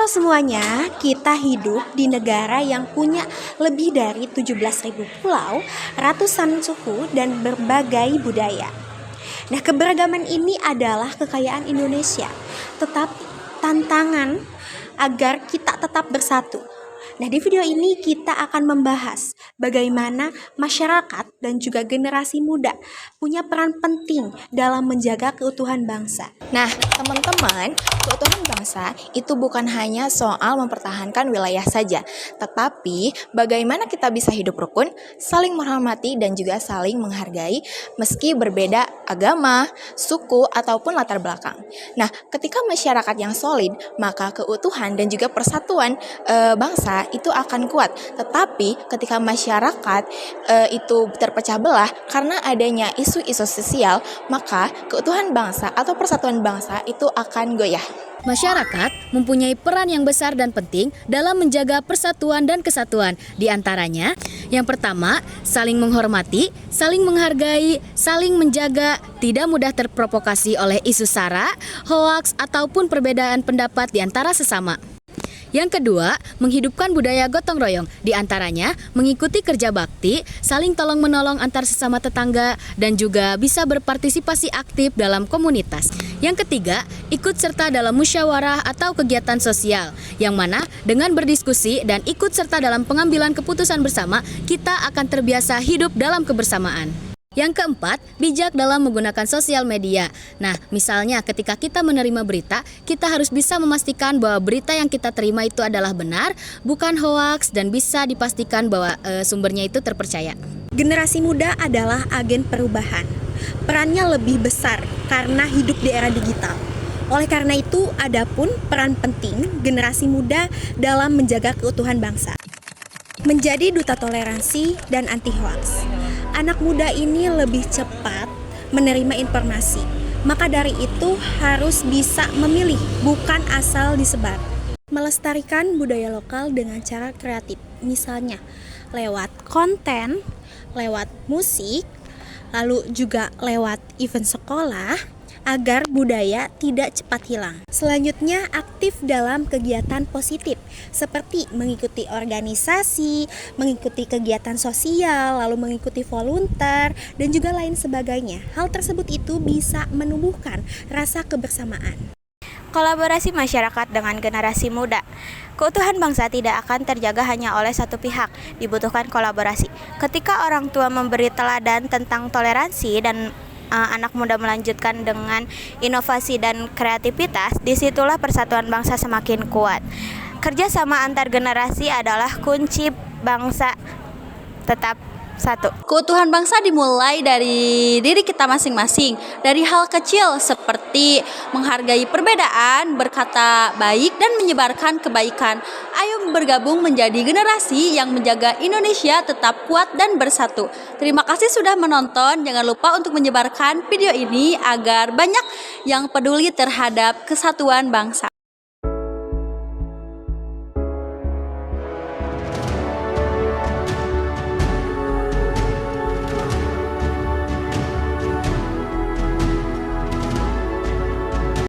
semuanya, kita hidup di negara yang punya lebih dari 17.000 pulau, ratusan suku, dan berbagai budaya. Nah, keberagaman ini adalah kekayaan Indonesia, tetapi tantangan agar kita tetap bersatu. Nah, di video ini kita akan membahas bagaimana masyarakat dan juga generasi muda punya peran penting dalam menjaga keutuhan bangsa. Nah, teman-teman, keutuhan bangsa itu bukan hanya soal mempertahankan wilayah saja, tetapi bagaimana kita bisa hidup rukun, saling menghormati dan juga saling menghargai meski berbeda agama, suku, ataupun latar belakang. Nah, ketika masyarakat yang solid, maka keutuhan dan juga persatuan bangsa itu akan kuat. Tetapi ketika masyarakat itu terpecah belah karena adanya isu-isu sosial, maka keutuhan bangsa atau persatuan bangsa itu akan goyah. Masyarakat mempunyai peran yang besar dan penting dalam menjaga persatuan dan kesatuan. Di antaranya, yang pertama, saling menghormati, saling menghargai, saling menjaga, tidak mudah terprovokasi oleh isu sara, hoaks, ataupun perbedaan pendapat di antara sesama. Yang kedua, menghidupkan budaya gotong royong, di antaranya mengikuti kerja bakti, saling tolong-menolong antar sesama tetangga, dan juga bisa berpartisipasi aktif dalam komunitas. Yang ketiga, ikut serta dalam musyawarah atau kegiatan sosial, yang mana dengan berdiskusi dan ikut serta dalam pengambilan keputusan bersama, kita akan terbiasa hidup dalam kebersamaan. Yang keempat, bijak dalam menggunakan sosial media. Nah, misalnya ketika kita menerima berita, kita harus bisa memastikan bahwa berita yang kita terima itu adalah benar, bukan hoaks, dan bisa dipastikan bahwa sumbernya itu terpercaya. Generasi muda adalah agen perubahan. Perannya lebih besar karena hidup di era digital. Oleh karena itu, ada pun peran penting generasi muda dalam menjaga keutuhan bangsa. Menjadi duta toleransi dan anti hoaks. Anak muda ini lebih cepat menerima informasi. Maka dari itu harus bisa memilih, bukan asal disebar. Melestarikan budaya lokal dengan cara kreatif. Misalnya lewat konten, lewat musik, lalu juga lewat event sekolah, agar budaya tidak cepat hilang. Selanjutnya, aktif dalam kegiatan positif seperti mengikuti organisasi, mengikuti kegiatan sosial, lalu mengikuti volunteer, dan juga lain sebagainya. Hal tersebut itu bisa menumbuhkan rasa kebersamaan. Kolaborasi masyarakat dengan generasi muda. Keutuhan bangsa tidak akan terjaga hanya oleh satu pihak, dibutuhkan kolaborasi. Ketika orang tua memberi teladan tentang toleransi dan anak muda melanjutkan dengan inovasi dan kreativitas, disitulah persatuan bangsa semakin kuat. Kerjasama antar generasi adalah kunci bangsa tetap satu. Keutuhan bangsa dimulai dari diri kita masing-masing, dari hal kecil seperti menghargai perbedaan, berkata baik, dan menyebarkan kebaikan. Ayo bergabung menjadi generasi yang menjaga Indonesia tetap kuat dan bersatu. Terima kasih sudah menonton. Jangan lupa untuk menyebarkan video ini agar banyak yang peduli terhadap kesatuan bangsa.